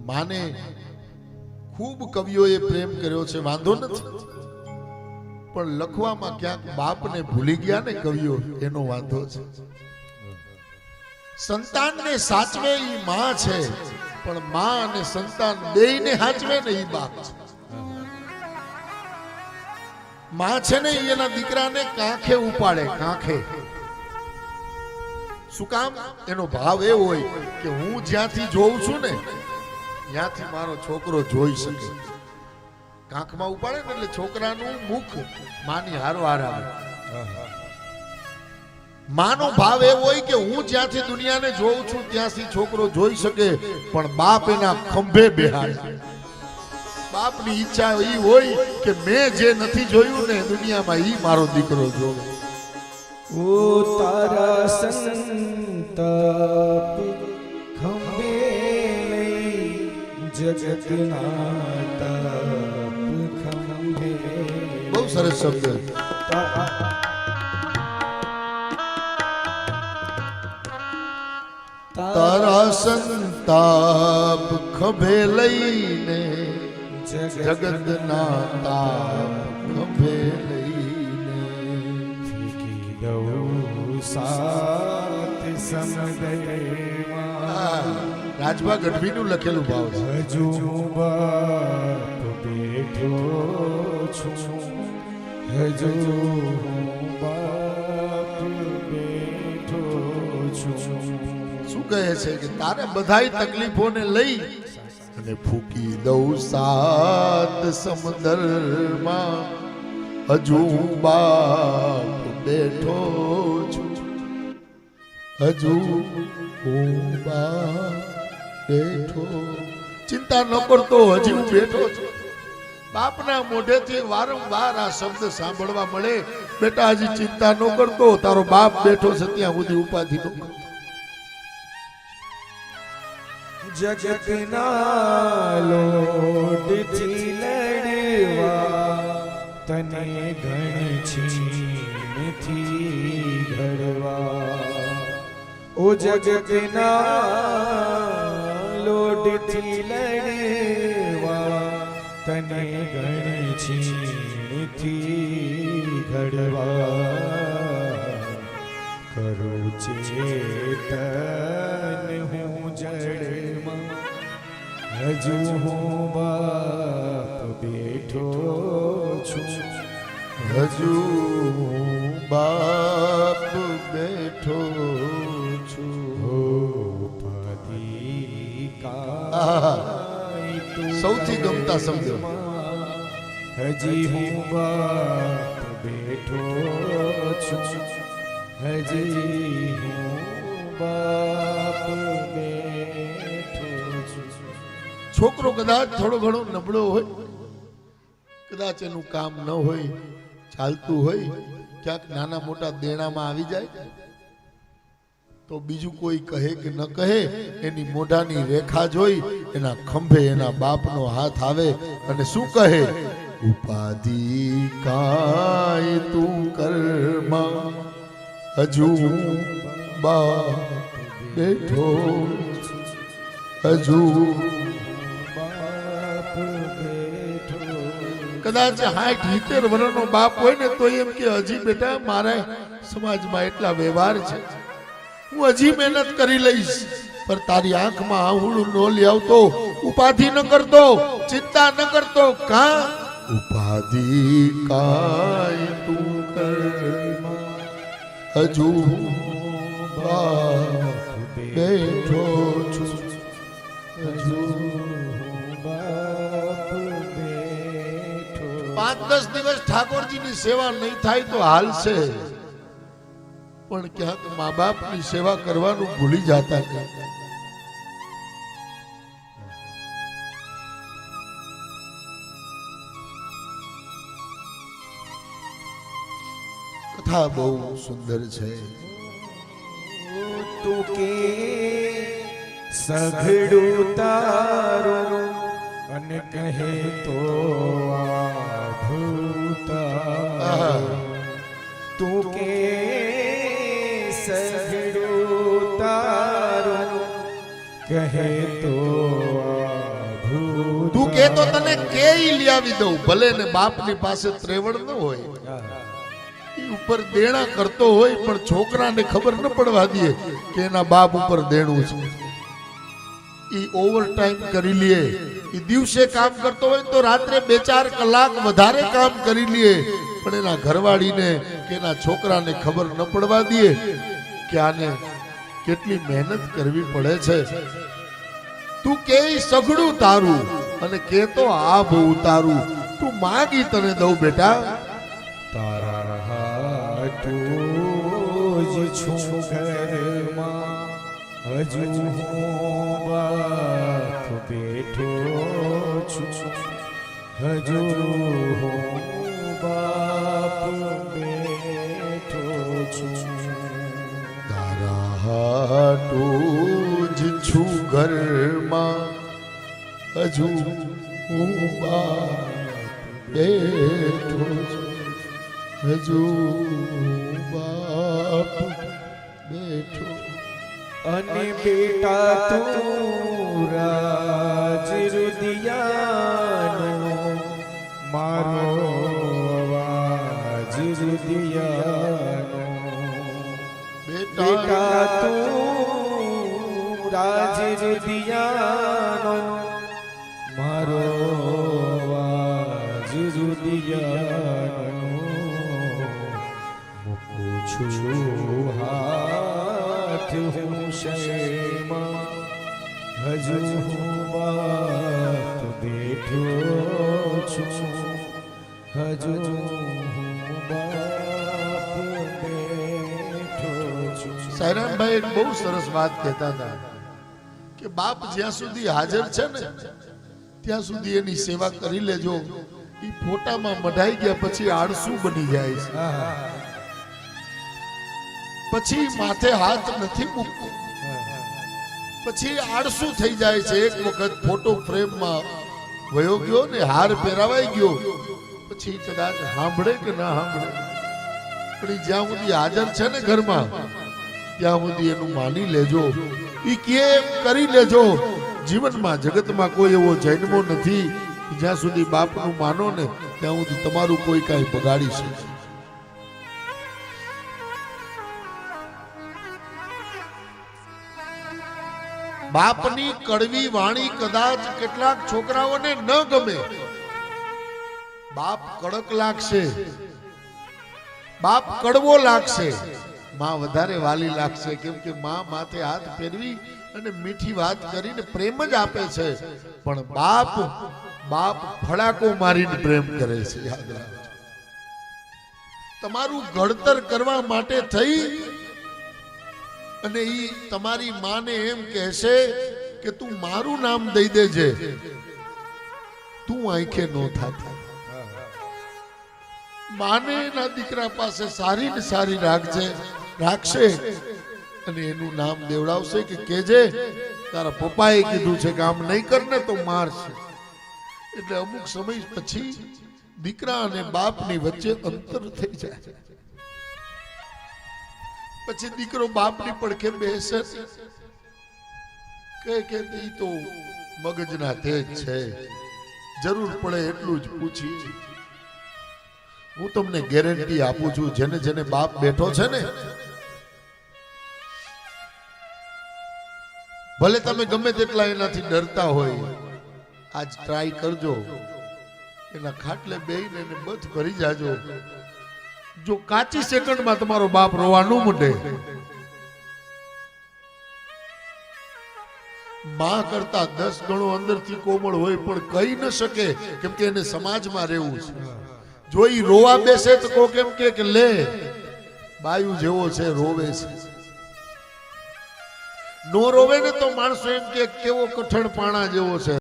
માને ખૂબ કવિઓએ પ્રેમ કર્યો છે, વાંધો નથી, પણ લખવામાં ક્યાંક બાપને ભૂલી ગયા ને કવિઓ, એનો વાંધો છે. સંતાનને સાચવે ઈ માં છે, પણ માં અને સંતાન બેયને સાચવે ને ઈ બાપ છે. માં છે ને એના દીકરાને કાંખે ઉપાડે, કાંખે. શું કામ? એનો ભાવ એ હોય કે હું જ્યાંથી જોઉં છું ને ત્યાંથી મારો છોકરો જોઈ શકે. કાંખમાં ઉપાડે ને એટલે છોકરાનું મુખ માની હારવાર આવે. માનો ભાવ એ હોય કે હું જ્યાંથી દુનિયાને જોઉં છું ત્યાંથી છોકરો જોઈ શકે, પણ બાપ એના ખંભે બેહાડે. બાપની ઈચ્છા ઈ હોય કે મેં જે નથી જોયું ને દુનિયામાં ઈ મારો દીકરો જોવે. ઓ તારા સંતાપ ખંભે લઈ જગતના તાપ ખંભે. બહુ સરસ શબ્દ. તારા સંતાપ ખંભે લઈને જગતના તાપ ખંભે લઈને ફીકી દઉં સાત સમુદ્રમાં. રાજભા ગઢવીનું લખેલું ભાવ છે. હજુ બાપ બેઠો છું, હજુ બાપ બેઠો છું. શું કહે છે કે તારે બધાય તકલીફોને લઈ અને ફૂકી દઉં સાત સમુદ્રમાં, હજુ બાપ બેઠો છું, હજુ હું બાપ બેઠો. ચિંતા ન કરતો, હજી હું બેઠો છું. બાપના મોઢેથી વારંવાર આ શબ્દ સાંભળવા મળે, બેટા હજી ચિંતા ન કરતો, તારો બાપ બેઠો છે ત્યાં સુધી ઉપાધિ ન કરતો. જગતના લોટથી લડવા તને ઘણી છીનથી ઘડવા. ઓ જગતના લોટથી લડવા તને ઘણી છીનથી ઘડવા. કરું ચેતન હું જડમાં, હજુ હું બાપ બેઠો છું, હજુ હું બાપ બેઠો છું. સૌથી ગમતા શબ્દ. હજી હું બાપ બેઠો છું, હજી હું બાપ બેઠો છું. છોકરો કદાચ થોડો ઘણો નબળો હોય, કદાચ એનું કામ ન હોય, ચાલતું હોય, ક્યાંક નાના મોટા દેણામાં આવી જાય તો બીજું કોઈ કહે કે ન કહે, એની મોઢાની રેખા જોઈ એના ખંભે એના બાપનો હાથ આવે અને શું કહે? ઉપાધિ કાય તું કર્મા, હજુ બાપ બેઠો, હજુ કદાચ 60-70 વર્ષનો બાપ હોય ને તો એમ કે હજી બેટા મારા સમાજમાં એટલા વ્યવહાર છે, હું હજી મહેનત કરી લઈશ, પર તારી આંખમાં આહુડું ન લઈ આવતો, ઉપાધિ ન કરતો, ચિંતા ન કરતો. કા ઉપાધિ કાય તું કર્મા, હજુ બાપ બેઠો છું, હજુ 5-10 દિવસ ઠાકોરજીની સેવા નહીં થાય તો હાલશે, પણ ક્યાંક મા બાપની સેવા કરવાનું ભૂલી જતા નહીં. કથા બહુ સુંદર છે. તું કે સઘડું તારું અને કહે તો આ ભૂતા. તું કે સઘડું તારું કહે તો આ કે તો તને કે લઈ આવી દઉં, ભલે ને બાપની પાસે ત્રેવડ ન હોય, ઈ ઉપર દેણા કરતો હોય પણ છોકરાને ખબર ન પડવા દે કે એના બાપ ઉપર દેણું છે. ઈ ઓવર ટાઈમ કરી લે, ઈ દિવસે કામ કરતો હોય તો રાત્રે 2-4 કલાક વધારે કામ કરી લે, પણ એના ઘરવાળીને કે એના છોકરાને ખબર ન પડવા દે કે આને કેટલી મહેનત કરવી પડે છે. તું કે સઘળું તારું અને કે તો આ બહુ તારું, તું માગી તને દઉં બેટા. તારા હાટું જ છું ઘરમાં, હજુ હું બાપ બેઠો છું, હજુ હું બાપ બેઠો છું. તારા હાટું જ છું ઘરમાં, હજુ હું બાપ બેઠો છું, હજુ બાપ બેઠો. અને બેટા તું રાજ રુદિયાનો, મારો અવાજ રુદિયાનો. બેટા તું રાજ રુદિયાનો, મારો અવાજ રુદિયાનો. મૂકું છું હાથ હું શેમાં, હજુ હું બાપ બેઠો છું, હજુ હું બાપ બેઠો છું. સાયરામભાઈ એક બહુ સરસ વાત કહેતા હતા કે બાપ જ્યાં સુધી હાજર છે ને ત્યાં સુધી એની સેવા કરી લેજો. ઈ ફોટામાં મઢાઈ ગયા પછી આળસુ બની જાય છે, પછી માથે હાથ નથી મૂકતો, પછી આળસુ થઈ જાય છે. એક વખત ફોટો ફ્રેમમાં વયો ગયો ને હાર પહેરાવાઈ ગયો, પછી કદાચ સાંભળે કે ના સાંભળે, પણ ઈ જ્યાં સુધી હાજર છે ને ઘરમાં ત્યાં સુધી એનું માની લેજો, ઈ કે એમ કરી લેજો. જીવનમાં જગતમાં કોઈ એવો જન્મો નથી જ્યાં સુધી બાપનું માનો ને ત્યાં સુધી તમારું કોઈ કાંઈ બગાડી શકે. બાપની કડવી વાણી કદાચ કેટલાક છોકરાઓને ન ગમે. બાપ કડક લાગશે, બાપ કડવો લાગશે, માં વધારે વાલી લાગશે, કેમ કે માં માથે હાથ ફેરવી અને મીઠી વાત કરીને પ્રેમ જ આપે છે. પણ બાપ ફડાકો મારીને પ્રેમ કરે છે. યાદ રાખજો, તમારું ઘડતર કરવા માટે થઈ અને ઈ તમારી માને એમ કહેશે કે તું મારું નામ દઈ દેજે, તું આંખે નો થાતી. માને એના દીકરા પાસે સારી ને સારી રાખશે અને એનું નામ દેવડાવશે કે કેજે તારા પપ્પાએ કીધું છે કે આમ નહીં કરને તો મારશે. એટલે અમુક સમય પછી દીકરા અને બાપની વચ્ચે અંતર થઈ જાય. પછી દીકરો બાપની પડખે બેસે કે ઈ તો મગજના તેજ છે, જરૂર પડે એટલું જ પૂછી. હું તમને ગેરંટી આપું છું, જેને જેને બાપ બેઠો છે ને, ભલે તમે ગમે તેટલા એનાથી ડરતા હોય, આજ ટ્રાય કરજો, એના ખાટલે બેહીને એને બથ ભરી જાજો. જો કાચી સેકન્ડમાં તમારો બાપ રોવાનું માંડે, માં કરતા 10 ગણો અંદરથી કોમળ હોય પણ કહી ન શકે, કેમ કે એને સમાજમાં રહેવું છે. જો ઈ રોવા બેસે તો કો કેમ કે લે બાયુ જેવો છે, રોવે છે. નો રોવે ને તો માણસો એમ કે કેવો કઠણ પાણા જેવો છે.